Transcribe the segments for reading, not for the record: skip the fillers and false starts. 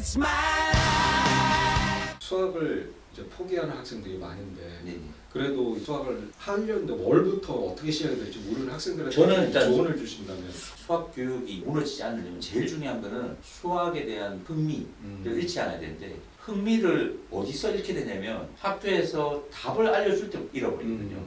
It's my life. 수학을 이제 포기하는 학생들이 많은데 네. 그래도 수학을 하려는데 뭘부터 어떻게 시작해야 될지 모르는 학생들한테 저는 일단 조언을 주신다면 수학 교육이 무너지지 않으려면 제일 중요한 거는 수학에 대한 흥미를 잃지 않아야 되는데 흥미를 어디서 잃게 되냐면 학교에서 답을 알려줄 때 잃어버리거든요.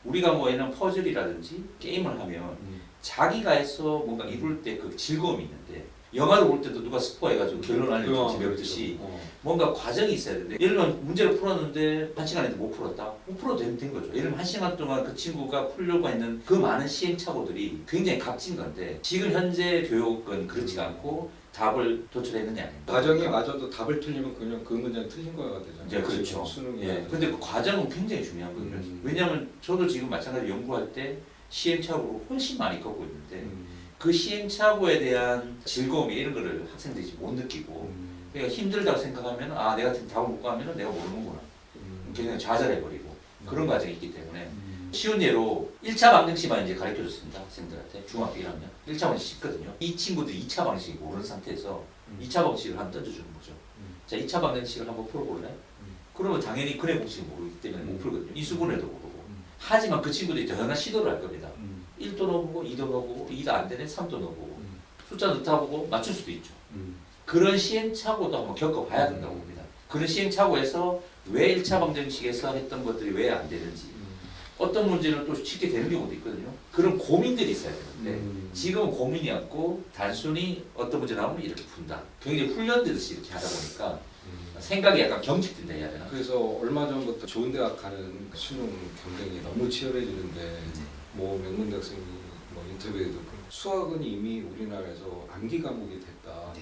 우리가 뭐 예를 퍼즐이라든지 게임을 하면 자기가 해서 뭔가 이룰 때 그 즐거움이 있는데 영화를 볼 때도 누가 스포해가지고 결론 알려주지 배웠듯이 뭔가 과정이 있어야 되는데 예를 들면 문제를 풀었는데 1시간에도 못 풀었다? 못 풀어도 된 거죠. 예를 들면 1시간 동안 그 친구가 풀려고 했는 그 많은 시행착오들이 굉장히 값진 건데 지금 현재 교육은 그렇지가 않고 답을 도출했느냐 아닙니까? 과정이 맞아도 답을 틀리면 그냥 그 문제는 틀린 거가 되잖아요. 네, 그렇죠. 수능이. 예. 근데 그 과정은 굉장히 중요한 거예요. 왜냐하면 저도 지금 마찬가지로 연구할 때 시행착오를 훨씬 많이 겪고 있는데 그 시행착오에 대한 즐거움이 이런 거를 학생들이 못 느끼고 그러니까 힘들다고 생각하면 아 내가 지금 답을 못 가면 내가 모르는구나. 굉장히 좌절해버리고 그런 과정이 있기 때문에 쉬운 예로 1차 방정식만 이제 가르쳐줬습니다. 학생들한테 중학교 1학년 1차 방정식 쉽거든요. 이 친구들 2차 방정식이 모르는 상태에서 2차 방정식을 한번 던져주는 거죠. 자 2차 방정식을 한번 풀어볼래? 그러면 당연히 근해 공식을 모르기 때문에 못 풀거든요. 이수분해도 모르고. 하지만 그 친구들이 더나 시도를 할 겁니다. 1도 넣어보고 2도 넣어보고 2도 안 되네 3도 넣어보고 숫자 넣다 보고 맞출 수도 있죠. 그런 시행착오도 한번 겪어봐야 된다고 봅니다. 그런 시행착오에서 왜 1차 방정식에서 했던 것들이 왜 안 되는지 어떤 문제는 또 쉽게 되는 경우도 있거든요. 그런 고민들이 있어야 되는데 지금은 고민이 없고 단순히 어떤 문제 나오면 이렇게 푼다. 굉장히 훈련되듯이 이렇게 하다 보니까 생각이 약간 경직된다 해야 되나? 그래서 얼마 전부터 좋은 대학 가는 수능 경쟁이 너무 치열해지는데 뭐 명문대학생이 뭐 인터뷰에도 수학은 이미 우리나라에서 암기 과목이 됐다. 네.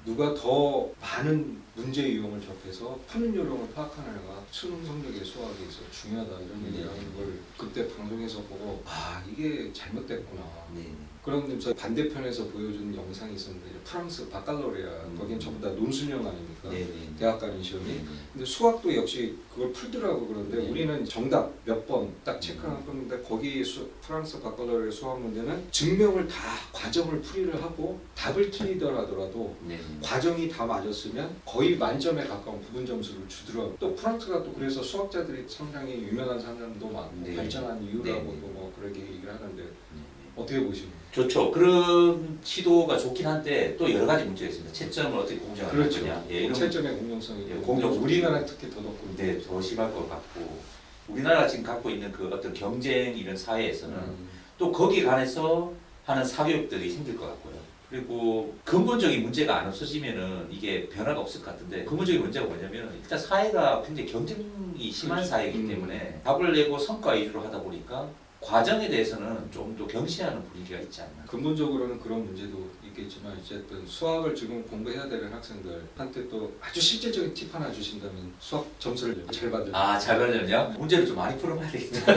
누가 더 많은 문제 유형을 접해서 푸는 요령을 파악하느냐가 수능 성적의 수학에 있어 중요하다 이런 얘기를 하는 걸 그때 방송에서 보고 아 이게 잘못됐구나. 네. 그런데 저 반대편에서 보여준 영상이 있었는데 프랑스 바칼로레아 거긴 전부 다 논술형 아닙니까? 네. 대학 가는 시험이. 근데 수학도 역시 그걸 풀더라고. 그런데 우리는 정답 몇 번 딱 체크하는 건데 거기 프랑스 바칼로레아 수학 문제는 증명을 다 과정을 풀이를 하고 답을 틀리더라도 네. 과정이 다 맞았으면 거의 만점에 가까운 부분 점수를 주더라고. 또 프랑스가 또 그래서 수학자들이 상당히 유명한 사람도 많고 네. 발전한 이유라고도 네. 뭐 그렇게 얘기를 하는데 어떻게 보시나요? 좋죠. 그런 시도가 좋긴 한데 또 여러 가지 문제가 있습니다. 채점을 어떻게 공정할 그렇죠. 거냐. 예, 이런 채점의 공정성이 예, 공정성. 우리나라 특히 더 높고 문제 더 심할 것 같고 우리나라가 지금 갖고 있는 그 어떤 경쟁 이런 사회에서는 또 거기에 관해서 하는 사교육들이 생길 것 같고요. 그리고 근본적인 문제가 안 없어지면은 이게 변화가 없을 것 같은데 근본적인 문제가 뭐냐면 일단 사회가 굉장히 경쟁이 심한 그렇죠. 사회이기 때문에 답을 내고 성과 위주로 하다 보니까 과정에 대해서는 좀 더 경시하는 분위기가 있지 않나. 근본적으로는 그런 문제도 있겠지만 어쨌든 수학을 지금 공부해야 되는 학생들한테 또 아주 실질적인 팁 하나 주신다면 수학 점수를 잘 받을 잘 받으려면 문제를 좀 많이 풀어봐야 되겠다.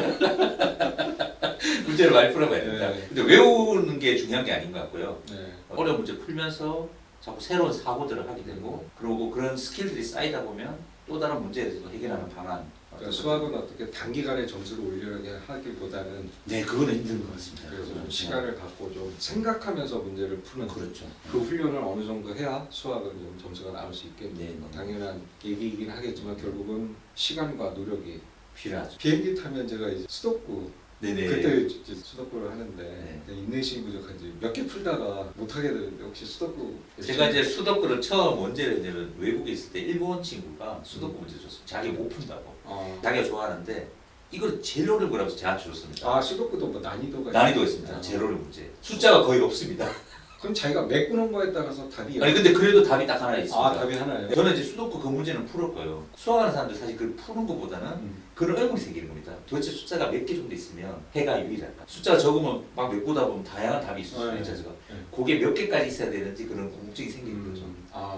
문제를 많이 풀어봐야 된다. 네. 근데 외우는 게 중요한 게 아닌 것 같고요. 네. 어려운 문제 풀면서 자꾸 새로운 사고들을 하게 되고 그리고 그런 스킬들이 쌓이다 보면 또 다른 문제에 대해서 해결하는 방안. 그러니까 수학은 어떻게 단기간에 점수를 올리려고 하기보다는 네, 그거는 힘든 것 같습니다. 그래서 좀 시간을 갖고 좀 생각하면서 문제를 푸는 그렇죠. 그 훈련을 어느 정도 해야 수학은 좀 점수가 나올 수 있겠네요. 네. 당연한 얘기이긴 하겠지만 결국은 시간과 노력이 필요하죠. 비행기 타면 제가 이제 수도쿠 네네. 그때 이제 수도쿠를 하는데 네. 인내심이 부족한지 몇 개 풀다가 못하게 되는데 혹시 수도쿠 제가 이제 수도쿠를 처음 언제 했냐면 외국에 있을 때 일본 친구가 수도쿠 문제 줬어요. 자기 못 푼다고. 자기가 좋아하는데 이걸 제일 어려운 거라서 저한테 줬습니다. 아 수도쿠도 뭐 난이도가 난이도가 있습니다. 제일 어려운 문제. 숫자가 거의 없습니다. 그럼 자기가 메꾸는 거에 따라서 답이 아니 근데 그래도 답이 딱 하나 있습니다. 답이 하나예요? 저는 이제 수도쿠 그 문제는 풀을 거예요. 수학하는 사람들 사실 그걸 푸는 것보다는 그런 얼굴이 생기는 겁니다. 도대체 숫자가 몇 개 정도 있으면 해가 유일할까? 숫자가 적으면 막 메꾸다 보면 다양한 답이 있을 수 있잖아요. 그게 몇 개까지 있어야 되는지 그런 궁금증이 생기는 거죠.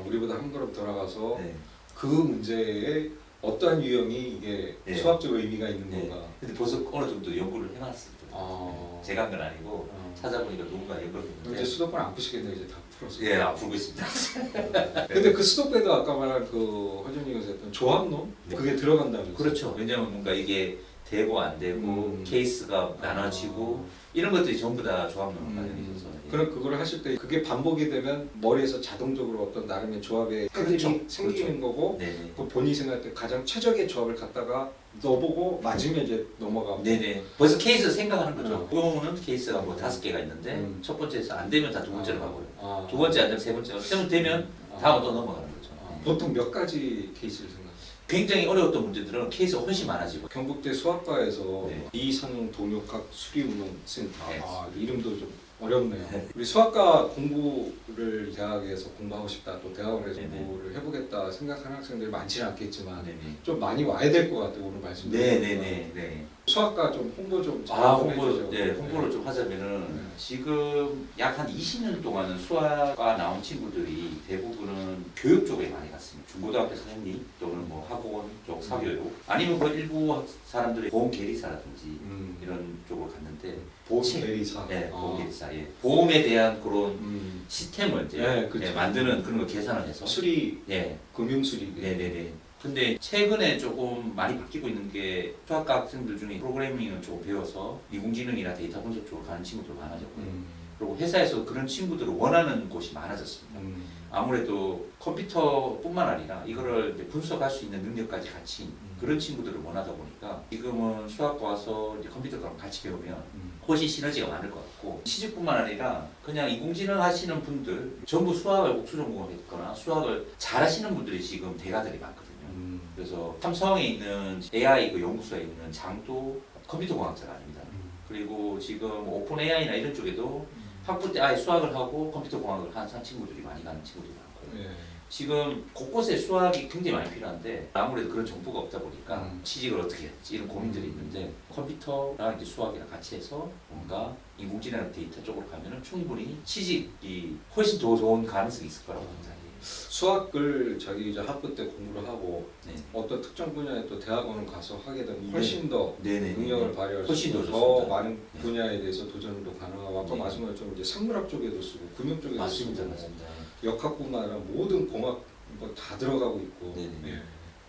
우리보다 한 걸음 돌아가서 네. 그 문제에 어떠한 유형이 이게 네. 수학적 의미가 있는 네. 건가? 근데 벌써 어느 정도 연구를 해놨습니다. 제가 한 건 아니고 찾아보니까 누군가 연구를 이제 했는데 수도권 안 푸시겠네요. 이제 다 풀어서. 예, 풀고 있습니다. 근데 그 수도권에도 아까 말한 그 허준이 교수 했던 조합론? 네. 그게 들어간다면서요? 그렇죠. 왜냐하면 뭔가 이게 되고 안 되고 케이스가 나눠지고 이런 것들이 전부 다 조합론 과정이 있어서 그럼 그걸 하실 때 그게 반복이 되면 머리에서 자동적으로 어떤 나름의 조합의 패턴이 생기는 거고 네네. 그 본인이 생각할 때 가장 최적의 조합을 갖다가 넣어보고 맞으면 이제 넘어가고 네네. 벌써 케이스 생각하는 거죠. 어. 보험은 케이스가 뭐 5개가 있는데 첫 번째에서 안 되면 다 두 번째로 가고요. 아. 두 번째 안 되면 세 번째로. 세 번째 되면 다음은 또 넘어가는 거죠. 보통 몇 가지 케이스를 생각해요? 굉장히 어려웠던 문제들은 케이스가 훨씬 많아지고. 경북대 수학과에서 네. 이상용 동력학 수리운동센터 네. 이름도 좀 어렵네요. 우리 수학과 공부를 대학에서 공부하고 싶다, 또 대학원에서 네네. 공부를 해보겠다 생각하는 학생들이 많지는 않겠지만 네네. 좀 많이 와야 될 것 같아요. 오늘 말씀 네네네. 네. 수학과 좀 홍보 좀 홍보, 해주죠. 홍보를 좀 하자면은 네. 지금 약 한 20년 동안은 수학과 나온 친구들이 대부분은 교육 쪽에 많이 갔습니다. 중고등학교 선생님 또는 뭐 학원 쪽 사교육 아니면 뭐 일부 사람들이 보험 계리사라든지 이런 쪽으로 갔는데 보험 치- 대리사. 네, 보험 계리사, 예. 보험에 대한 그런 시스템을 이제 네, 그렇죠. 만드는 그런 걸 계산을 해서 수리, 예, 금융 수리. 네네네. 근데 최근에 조금 많이 바뀌고 있는 게 수학과 학생들 중에 프로그래밍을 조금 배워서 인공지능이나 데이터 분석 쪽으로 가는 친구들 많아졌고요. 그리고 회사에서 그런 친구들을 원하는 곳이 많아졌습니다. 아무래도 컴퓨터뿐만 아니라 이거를 이제 분석할 수 있는 능력까지 갖춘 그런 친구들을 원하다 보니까 지금은 수학과 와서 이제 컴퓨터랑 같이 배우면 훨씬 시너지가 많을 것 같고 취직뿐만 아니라 그냥 인공지능 하시는 분들 전부 수학을 국수 전공을 했거나 수학을 잘하시는 분들이 지금 대가들이 많거든요. 그래서 삼성에 있는 AI 그 연구소에 있는 장도 컴퓨터 공학자가 아닙니다. 그리고 지금 오픈 AI나 이런 쪽에도 학부 때 아예 수학을 하고 컴퓨터 공학을 한 친구들이 많이 가는 친구들이 많고 예. 지금 곳곳에 수학이 굉장히 많이 필요한데 아무래도 그런 정보가 없다 보니까 취직을 어떻게 할지 이런 고민들이 있는데 컴퓨터랑 이제 수학이랑 같이 해서 뭔가 인공지능 데이터 쪽으로 가면은 충분히 취직이 훨씬 더 좋은 가능성이 있을 거라고 생각해요. 수학을 자기 이제 학부 때 공부를 하고 네. 어떤 특정 분야에 또 대학원을 가서 하게 되면 훨씬 더 네네. 능력을 발휘할 수 훨씬 더 있고 더 좋습니다. 많은 분야에 대해서 도전도 가능하고 아까 네. 말씀하신 것처럼 이제 생물학 쪽에도 쓰고 금융 쪽에도 맞습니다, 쓰고 맞습니다. 역학뿐만 아니라 모든 공학 뭐 다 들어가고 있고 네네. 예.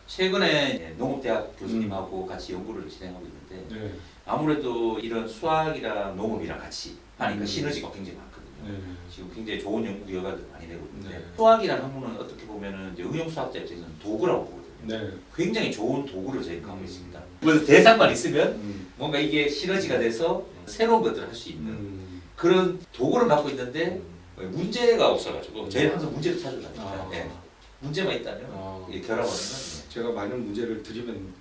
최근에 농업대학 교수님하고 같이 연구를 진행하고 있는데 네. 아무래도 이런 수학이랑 농업이랑 같이 하니까 음. 시너지가 굉장히 많거든요. 네. 지금 굉장히 좋은 연구 결과들 많이 내고 있는데 네. 수학이라는 학문은 어떻게 보면은 이제 응용수학자 입장에서는 도구라고 보거든요. 네. 굉장히 좋은 도구를 제공하고 있습니다. 그래서 대상만 있으면 뭔가 이게 시너지가 돼서 새로운 것들을 할 수 있는 그런 도구를 갖고 있는데 문제가 없어가지고 저희는 항상 문제를 찾으려니까 아. 예. 문제만 있다면 이게 결합하는 건 제가 많은 문제를 드리면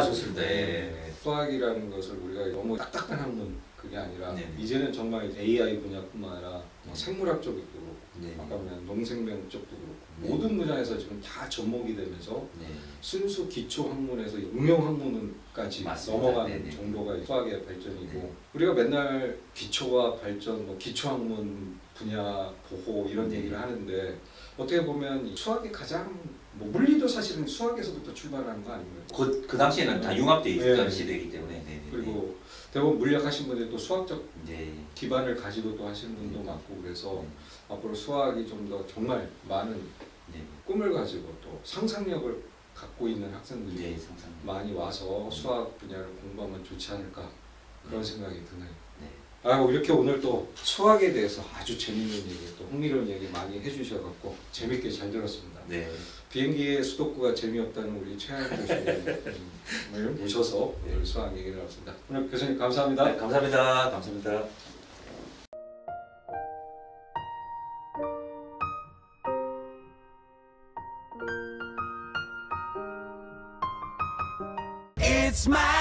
좋습니다. 예. 수학이라는 것을 우리가 너무 딱딱한 학문 그게 아니라 네. 이제는 정말 AI 분야뿐만 아니라 뭐 생물학 쪽도 그렇고 네. 아까 말한 농생명 쪽도 그렇고 네. 모든 분야에서 지금 다 접목이 되면서 네. 순수 기초 학문에서 응용 학문까지 맞습니다. 넘어가는 네네. 정도가 수학의 발전이고 네. 우리가 맨날 기초와 발전, 뭐 기초 학문 분야 보호 이런 네. 얘기를 하는데 어떻게 보면 이 수학이 가장 뭐 물리도 사실은 수학에서부터 출발하는 거 아닌가요? 그 당시에는 다 융합되어 있던 네. 시대이기 때문에 네. 그리고 대부분 물리학 하신 분들이 또 수학적 네. 기반을 가지고 또 하시는 분도 네. 많고 그래서 네. 앞으로 수학이 좀 더 정말 많은 네. 꿈을 가지고 또 상상력을 갖고 있는 학생들이 네. 상상. 많이 와서 수학 분야를 공부하면 좋지 않을까 그런 생각이 드네요. 네. 아유 이렇게 오늘 또 수학에 대해서 아주 재밌는 얘기 또 흥미로운 얘기 많이 해주셔갖고 재밌게 잘 들었습니다. 네. 비행기의 수도쿠가 재미없다는 우리 최하영 교수님을 모셔서 오늘 수학 얘기를 나눴습니다. 오늘 교수님 감사합니다. 네, 감사합니다. 감사합니다. It's my